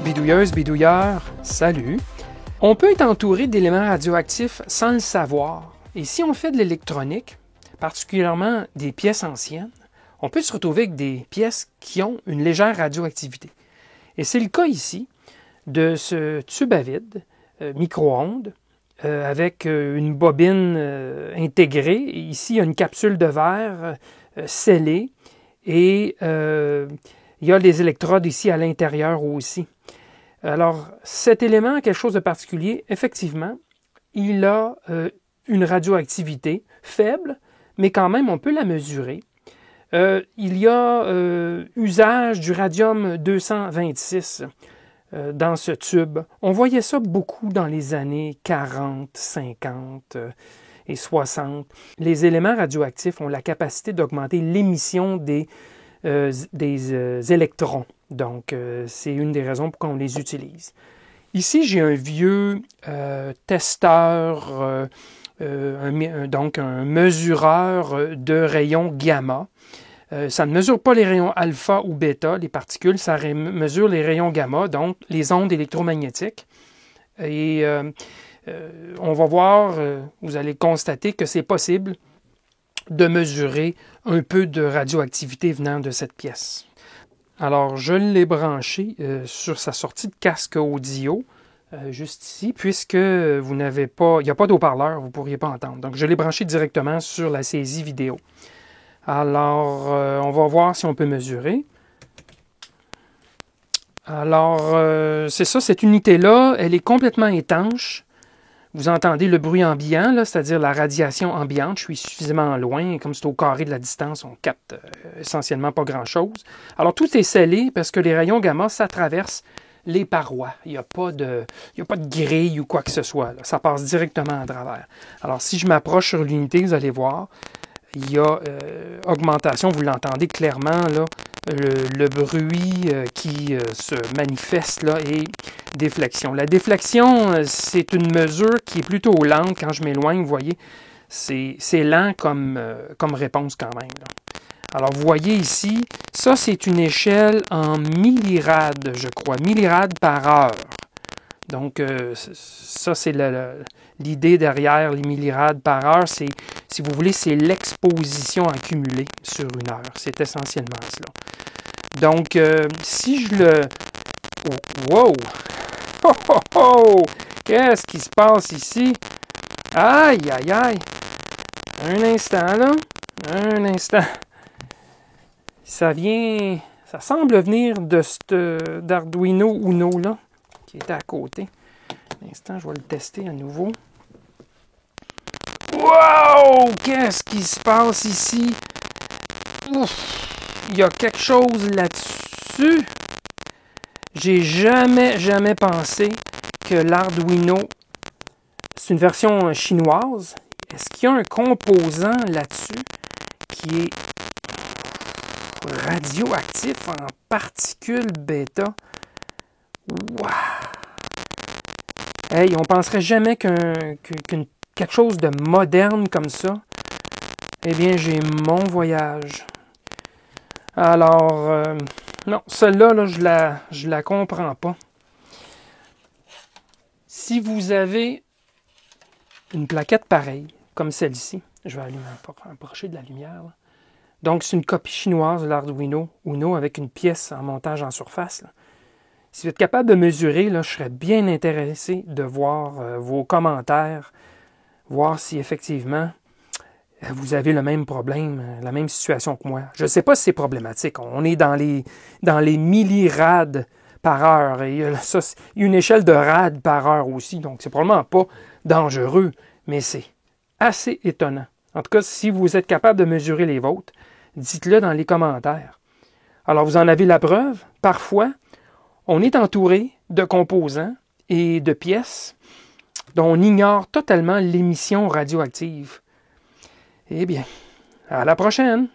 Bidouilleuse, bidouilleur, salut! On peut être entouré d'éléments radioactifs sans le savoir. Et si on fait de l'électronique, particulièrement des pièces anciennes, on peut se retrouver avec des pièces qui ont une légère radioactivité. Et c'est le cas ici de ce tube à vide, micro-ondes, avec une bobine intégrée. Ici, il y a une capsule de verre scellée et il y a des électrodes ici à l'intérieur aussi. Alors, cet élément a quelque chose de particulier. Effectivement, il a une radioactivité faible, mais quand même, on peut la mesurer. Il y a usage du radium-226 dans ce tube. On voyait ça beaucoup dans les années 40, 50 et 60. Les éléments radioactifs ont la capacité d'augmenter l'émission des électrons. Donc, c'est une des raisons pour qu'on les utilise. Ici, j'ai un vieux testeur, donc un mesureur de rayons gamma. Ça ne mesure pas les rayons alpha ou bêta, les particules, ça mesure les rayons gamma, donc les ondes électromagnétiques. Et on va voir, vous allez constater que c'est possible de mesurer un peu de radioactivité venant de cette pièce. Alors, je l'ai branché sur sa sortie de casque audio, juste ici, puisque vous n'avez pas, il n'y a pas d'haut-parleur, vous ne pourriez pas entendre. Donc, je l'ai branché directement sur la saisie vidéo. Alors, on va voir si on peut mesurer. Alors, c'est ça, cette unité-là, elle est complètement étanche. Vous entendez le bruit ambiant, c'est-à-dire la radiation ambiante. Je suis suffisamment loin, comme c'est au carré de la distance, on capte essentiellement pas grand-chose. Alors, tout est scellé parce que les rayons gamma, ça traverse les parois. Il n'y a pas de grille ou quoi que ce soit. Là. Ça passe directement à travers. Alors, si je m'approche sur l'unité, vous allez voir, il y a augmentation, vous l'entendez clairement, là, le bruit qui se manifeste là, et déflexion. La déflexion, c'est une mesure qui est plutôt lente. Quand je m'éloigne, vous voyez, c'est lent comme réponse quand même. Là. Alors, vous voyez ici, ça, c'est une échelle en millirades, je crois, millirades par heure. Donc, ça, c'est l'idée derrière les millirades par heure. C'est, si vous voulez, c'est l'exposition accumulée sur une heure. C'est essentiellement cela. Donc, si je le... Oh, wow! Oh, oh, oh! Qu'est-ce qui se passe ici? Aïe, aïe, aïe! Un instant, là. Un instant. Ça semble venir d'Arduino Uno, là, qui était à côté. Un instant, je vais le tester à nouveau. Wow! Qu'est-ce qui se passe ici? Ouf! Il y a quelque chose là-dessus. J'ai jamais pensé que l'Arduino, c'est une version chinoise. Est-ce qu'il y a un composant là-dessus qui est radioactif en particules bêta? Wow! Hey, on penserait jamais quelque chose de moderne comme ça. Eh bien, j'ai mon voyage. Alors, non, celle-là, là, je la comprends pas. Si vous avez une plaquette pareille, comme celle-ci, je vais aller m'approcher de la lumière. Là. Donc, c'est une copie chinoise de l'Arduino Uno avec une pièce en montage en surface. Là. Si vous êtes capable de mesurer, là, je serais bien intéressé de voir vos commentaires, voir si effectivement vous avez le même problème, la même situation que moi. Je ne sais pas si c'est problématique. On est dans les millirades par heure. Et il y a une échelle de rad par heure aussi. Donc, c'est probablement pas dangereux, mais c'est assez étonnant. En tout cas, si vous êtes capable de mesurer les vôtres, dites-le dans les commentaires. Alors, vous en avez la preuve. Parfois, on est entouré de composants et de pièces dont on ignore totalement l'émission radioactive. Eh bien, à la prochaine!